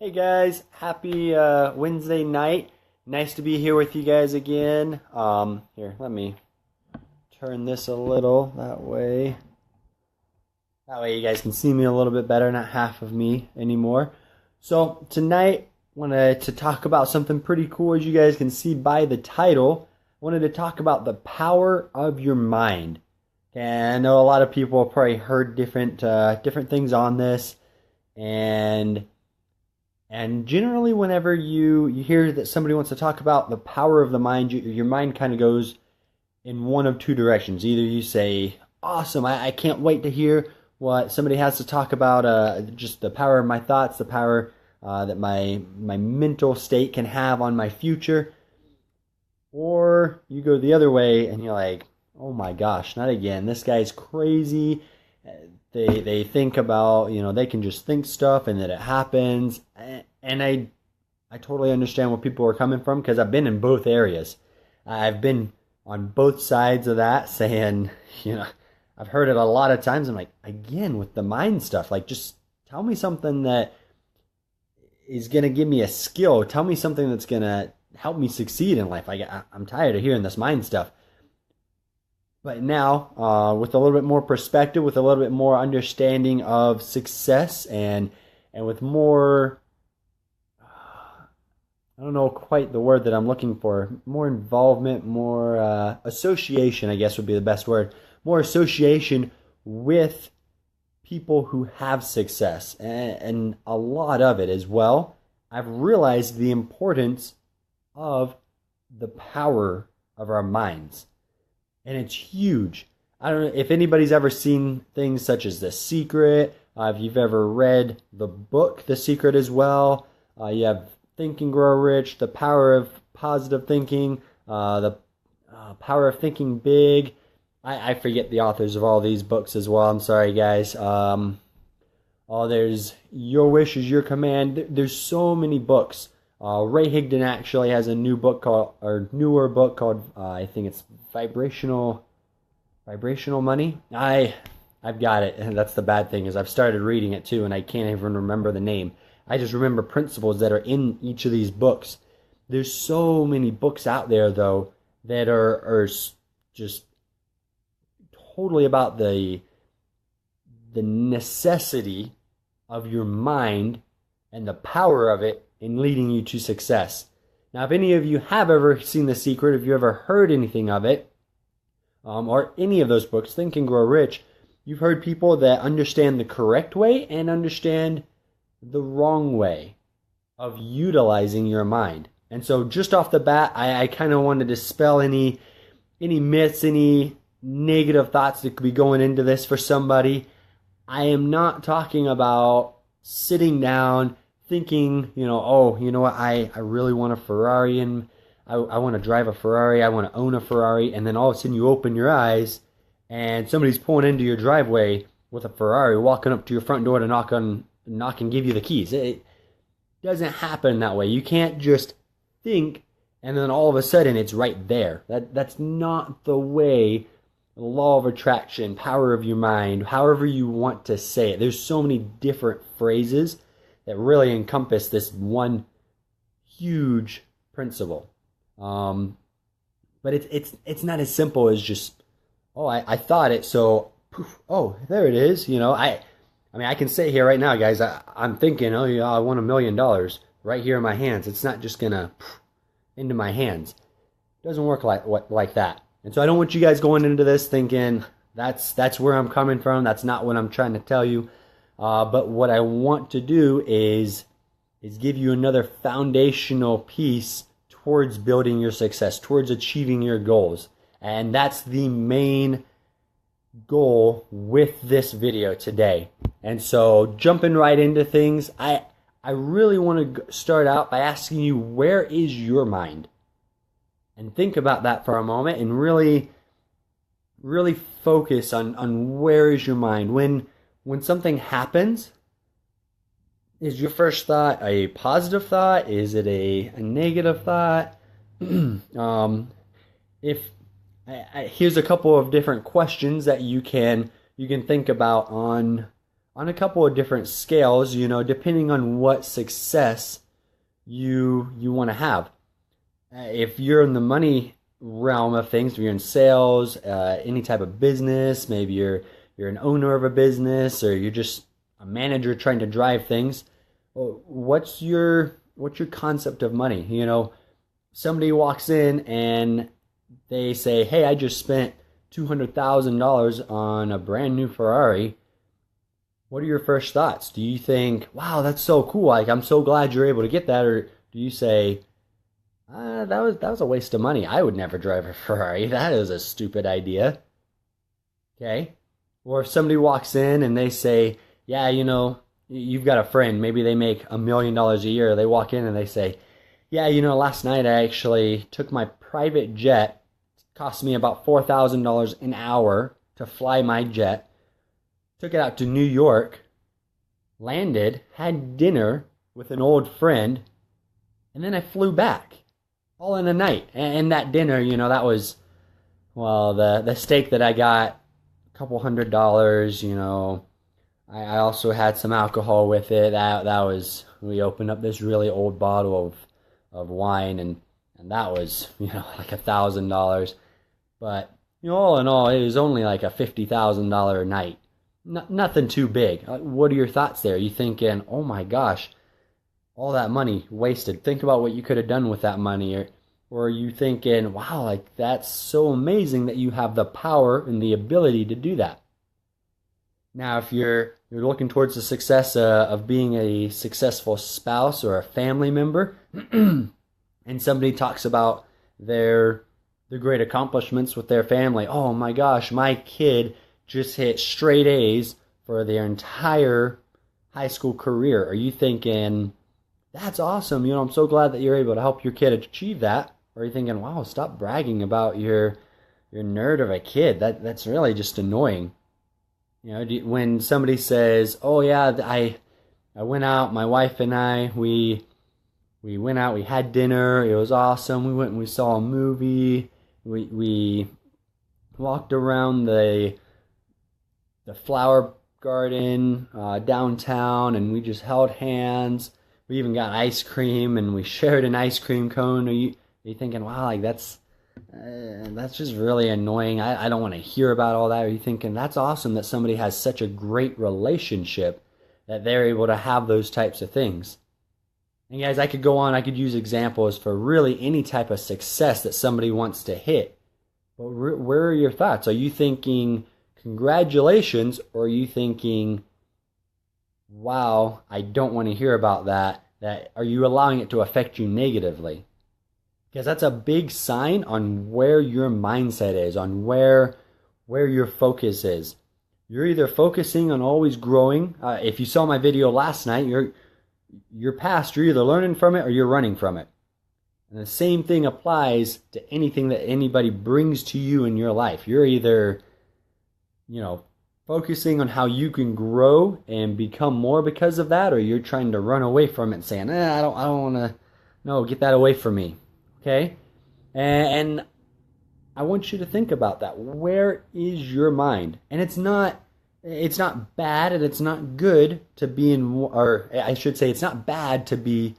Hey guys, happy Wednesday night. Nice to be here with you guys again. Here, let me turn this a little that way. That way you guys can see me a little bit better, not half of me anymore. So tonight, wanted to talk about something pretty cool. As you guys can see by the title, wanted to talk about the power of your mind. And I know a lot of people have probably heard different things on this, and generally, whenever you hear that somebody wants to talk about the power of the mind, your mind kind of goes in one of two directions. Either you say, awesome, I can't wait to hear what somebody has to talk about, just the power of my thoughts, the power that my mental state can have on my future. Or you go the other way and you're like, oh my gosh, not again. This guy's crazy. They think about, they can just think stuff and that it happens. And I totally understand where people are coming from, because I've been in both areas. I've been on both sides of that, saying, I've heard it a lot of times. I'm like, again, with the mind stuff, like, just tell me something that is going to give me a skill. Tell me something that's going to help me succeed in life. I'm tired of hearing this mind stuff. But now, with a little bit more perspective, with a little bit more understanding of success, and with more, I don't know quite the word that I'm looking for, more involvement, more association, I guess would be the best word, more association with people who have success, and a lot of it as well. I've realized the importance of the power of our minds. And it's huge. I don't know if anybody's ever seen things such as The Secret. If you've ever read the book The Secret as well. You have Think and Grow Rich, The Power of Positive Thinking, The Power of Thinking Big. I forget the authors of all these books as well. I'm sorry, guys. There's Your Wish is Your Command. There's so many books. Ray Higdon actually has a newer book called, I think it's Vibrational Money. I've got it, and that's the bad thing, is I've started reading it too, and I can't even remember the name. I just remember principles that are in each of these books. There's so many books out there, though, that are just totally about the necessity of your mind and the power of it in leading you to success. Now, if any of you have ever seen The Secret, if you ever heard anything of it, or any of those books, Think and Grow Rich, you've heard people that understand the correct way and understand the wrong way of utilizing your mind. And so just off the bat, I kind of want to dispel any myths, any negative thoughts that could be going into this for somebody. I am not talking about sitting down thinking, what, I really want a Ferrari, and I want to drive a Ferrari, I want to own a Ferrari, and then all of a sudden you open your eyes and somebody's pulling into your driveway with a Ferrari, walking up to your front door to knock and give you the keys. It doesn't happen that way. You can't just think and then all of a sudden it's right there. That's not the way. The law of attraction, power of your mind, however you want to say it. There's so many different phrases that really encompass this one huge principle. But it's not as simple as just, I thought it, so poof, there it is. I can sit here right now, guys. I'm thinking, I want $1 million right here in my hands. It's not just gonna into my hands. It doesn't work like that. And so I don't want you guys going into this thinking that's where I'm coming from. That's not what I'm trying to tell you. But what I want to do is give you another foundational piece towards building your success, towards achieving your goals. And that's the main goal with this video today. And so jumping right into things, I really want to start out by asking you, where is your mind? And think about that for a moment and really focus on where is your mind. When something happens, is your first thought a positive thought? Is it a negative thought? Here's a couple of different questions that you can think about on on a couple of different scales, depending on what success you want to have. If you're in the money realm of things, if you're in sales, any type of business, maybe you're an owner of a business, or you're just a manager trying to drive things. What's your concept of money? Somebody walks in and they say, "Hey, I just spent $200,000 on a brand new Ferrari." What are your first thoughts? Do you think, "Wow, that's so cool. Like, I'm so glad you're able to get that," or do you say, that was a waste of money. I would never drive a Ferrari. That is a stupid idea." Okay? Or if somebody walks in and they say, "Yeah, you've got a friend, maybe they make $1 million a year." They walk in and they say, "Yeah, last night I actually took my private jet. It cost me about $4,000 an hour to fly my jet. Took it out to New York, landed, had dinner with an old friend, and then I flew back, all in a night." And that dinner, that was, well, the steak that I got, a couple $100. I also had some alcohol with it. That was, we opened up this really old bottle of wine, and that was, like $1,000. But all in all, it was only like a $50,000 night. Nothing too big. What are your thoughts there? Are you thinking, "Oh my gosh, all that money wasted. Think about what you could have done with that money." Or are you thinking, "Wow, like, that's so amazing that you have the power and the ability to do that"? Now, if you're looking towards the success of being a successful spouse or a family member, and somebody talks about their great accomplishments with their family, "Oh my gosh, my kid just hit straight A's for their entire high school career." Are you thinking, "That's awesome, I'm so glad that you're able to help your kid achieve that"? Or are you thinking, "Wow, stop bragging about your nerd of a kid. That's really just annoying"? When somebody says, "Oh yeah, I went out, my wife and I, we went out, we had dinner, it was awesome. We went and we saw a movie. We walked around the flower garden downtown, and we just held hands. We even got ice cream, and we shared an ice cream cone." Are you thinking, "Wow, like, that's just really annoying. I don't want to hear about all that"? Are you thinking, "That's awesome that somebody has such a great relationship that they're able to have those types of things"? And guys, I could go on. I could use examples for really any type of success that somebody wants to hit. But where are your thoughts? Are you thinking, "Congratulations," or are you thinking, "Wow, I don't want to hear about that"? Are you allowing it to affect you negatively? Because that's a big sign on where your mindset is, on where your focus is. You're either focusing on always growing. If you saw my video last night, your past, you're either learning from it or you're running from it. And the same thing applies to anything that anybody brings to you in your life. You're either, focusing on how you can grow and become more because of that, or you're trying to run away from it and saying, I don't want to, no, get that away from me. Okay? And I want you to think about that. Where is your mind? And it's not bad and it's not good to be in, or I should say it's not bad to be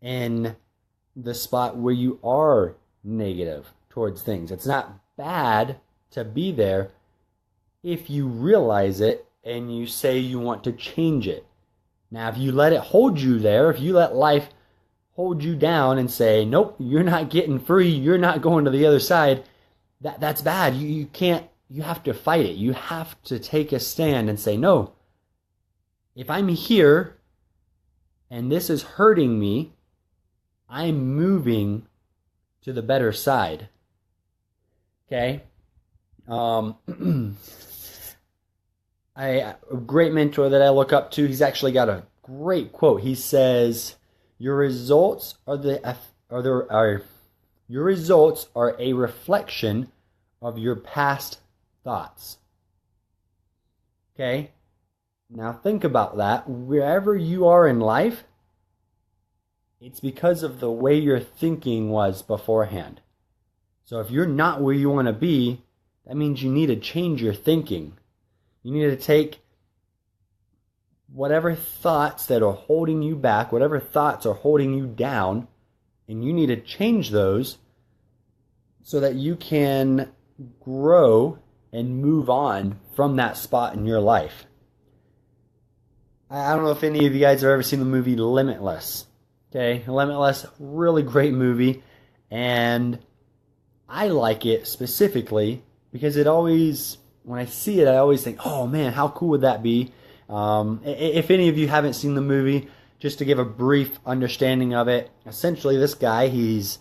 in the spot where you are negative towards things. It's not bad to be there if you realize it and you say you want to change it. Now, if you let it hold you there, if you let life hold you down and say, "Nope, you're not getting free, you're not going to the other side," that's bad. You can't, you have to fight it. You have to take a stand and say, "No, if I'm here and this is hurting me, I'm moving to the better side." Okay? A great mentor that I look up to, he's actually got a great quote. He says, your results are a reflection of your past thoughts. Okay? Now think about that. Wherever you are in life, it's because of the way your thinking was beforehand. So if you're not where you want to be, that means you need to change your thinking. You need to take whatever thoughts that are holding you back, whatever thoughts are holding you down, and you need to change those so that you can grow and move on from that spot in your life. I don't know if any of you guys have ever seen the movie Limitless. Okay, Limitless, really great movie, and I like it specifically because it always, when I see it, I always think, oh man, how cool would that be? If any of you haven't seen the movie, just to give a brief understanding of it, essentially this guy, he's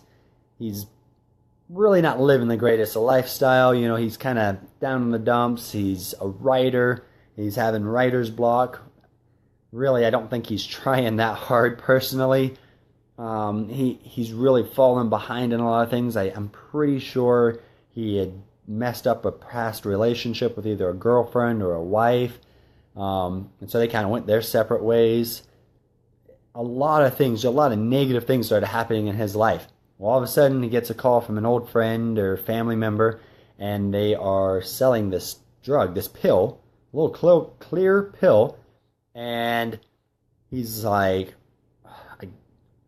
really not living the greatest of lifestyle. You know, he's kind of down in the dumps. He's a writer. He's having writer's block. Really, I don't think he's trying that hard personally. He's really fallen behind in a lot of things. I'm pretty sure he had messed up a past relationship with either a girlfriend or a wife. And so they kind of went their separate ways. A lot of negative things started happening in his life. Well, all of a sudden he gets a call from an old friend or family member, and they are selling this drug, this pill, a little clear pill, and he's like, I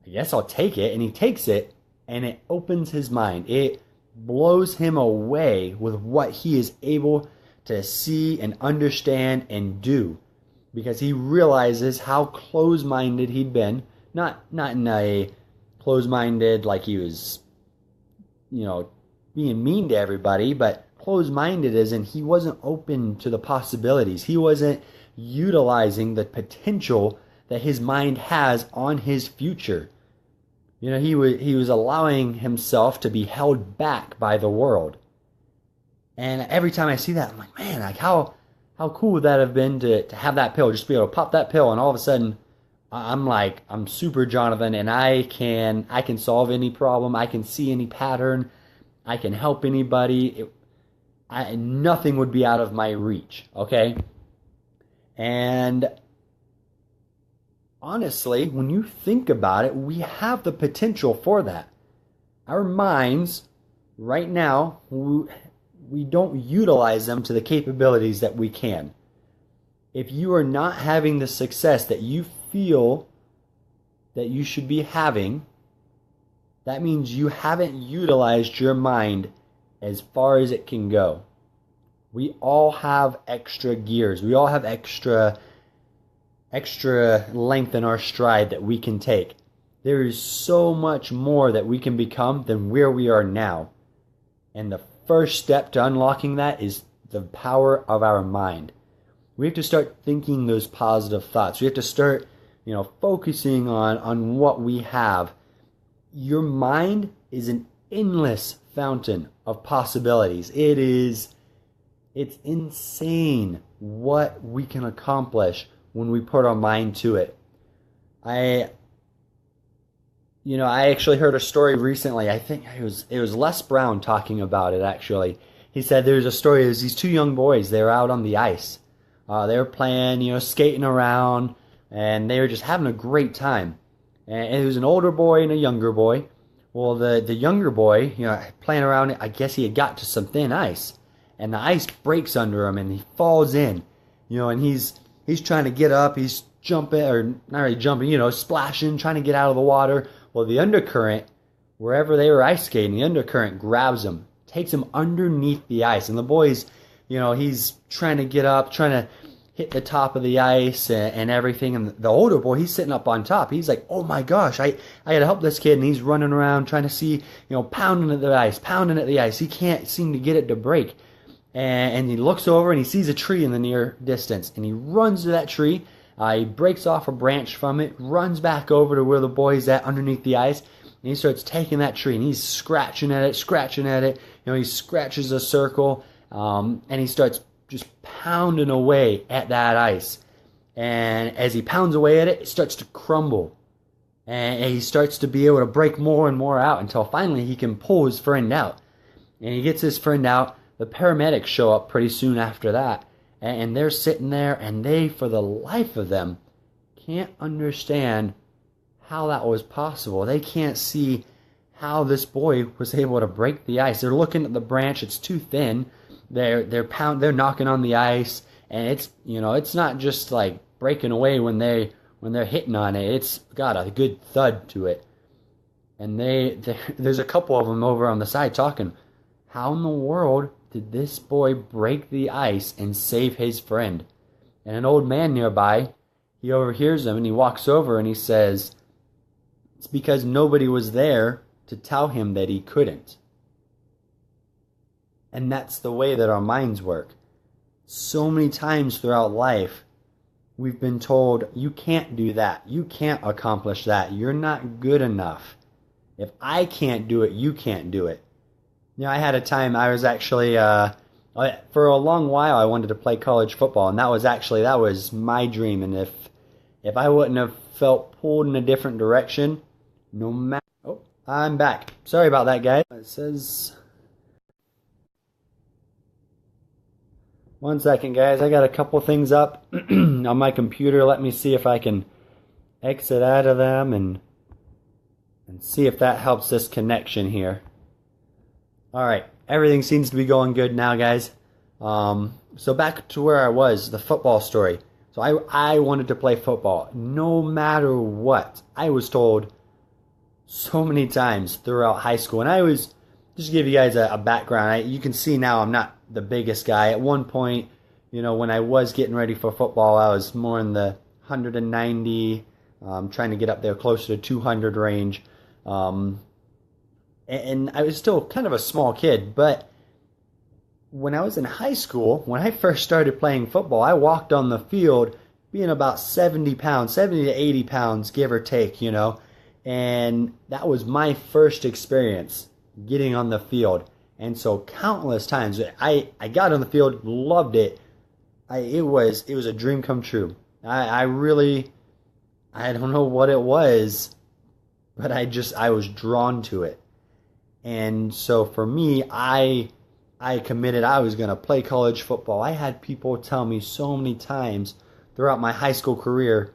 guess I'll take it, and he takes it, and it opens his mind. It blows him away with what he is able to see and understand and do, because he realizes how close-minded he'd been, not in a close-minded like he was, being mean to everybody, but close-minded as in he wasn't open to the possibilities. He wasn't utilizing the potential that his mind has on his future. He was allowing himself to be held back by the world. And every time I see that, I'm like, man, like how cool would that have been to have that pill, just be able to pop that pill, and all of a sudden I'm super Jonathan, and I can solve any problem, I can see any pattern, I can help anybody. Nothing would be out of my reach, okay? And honestly, when you think about it, we have the potential for that. Our minds, right now, we don't utilize them to the capabilities that we can. If you are not having the success that you feel that you should be having, that means you haven't utilized your mind as far as it can go. We all have extra gears. We all have extra length in our stride that we can take. There is so much more that we can become than where we are now. And the first step to unlocking that is the power of our mind. We have to start thinking those positive thoughts. We have to start, focusing on what we have. Your mind is an endless fountain of possibilities. It's insane what we can accomplish when we put our mind to it. I actually heard a story recently. I think it was Les Brown talking about it, actually. He said there's a story. There's these two young boys. They were out on the ice. They were playing, skating around, and they were just having a great time. And it was an older boy and a younger boy. Well, the younger boy, playing around, I guess he had got to some thin ice. And the ice breaks under him, and he falls in. And he's trying to get up. He's jumping, or not really jumping, splashing, trying to get out of the water. Well, the undercurrent, wherever they were ice skating, the undercurrent grabs him, takes him underneath the ice. And the boy's, he's trying to get up, trying to hit the top of the ice and everything. And the older boy, he's sitting up on top. He's like, oh my gosh, I got to help this kid. And he's running around trying to see, pounding at the ice. He can't seem to get it to break. And he looks over and he sees a tree in the near distance. And he runs to that tree. He breaks off a branch from it, runs back over to where the boy's at underneath the ice. And he starts taking that tree and he's scratching at it. He scratches a circle. And he starts just pounding away at that ice. And as he pounds away at it, it starts to crumble. And he starts to be able to break more and more out until finally he can pull his friend out. And he gets his friend out. The paramedics show up pretty soon after that. And they're sitting there, and they, for the life of them, can't understand how that was possible. They can't see how this boy was able to break the ice. They're looking at the branch; it's too thin. They're knocking on the ice, and it's not just like breaking away when they're hitting on it. It's got a good thud to it. And there's a couple of them over on the side talking, how in the world did this boy break the ice and save his friend? And an old man nearby, he overhears him and he walks over and he says, it's because nobody was there to tell him that he couldn't. And that's the way that our minds work. So many times throughout life, we've been told, you can't do that. You can't accomplish that. You're not good enough. If I can't do it, you can't do it. You know, I had a time I was actually, for a long while, I wanted to play college football, and that was my dream. And if I wouldn't have felt pulled in a different direction, no matter. Oh, I'm back. Sorry about that, guys. It says. One second, guys. I got a couple things up on my computer. Let me see if I can exit out of them and see if that helps this connection here. Alright, everything seems to be going good now, guys. So back to where I was, the football story. So I wanted to play football no matter what. I was told so many times throughout high school. And I was, just to give you guys a background, you can see now I'm not the biggest guy. At one point, you know, when I was getting ready for football, I was more in the 190, trying to get up there closer to 200 range. And I was still kind of a small kid, but when I was in high school, when I first started playing football, I walked on the field being about 70 pounds, 70 to 80 pounds, give or take, you know. And that was my first experience getting on the field. And so countless times, I got on the field, loved it. It was a dream come true. I don't know what it was, but I was drawn to it. And so for me, I committed I was going to play college football. I had people tell me so many times throughout my high school career,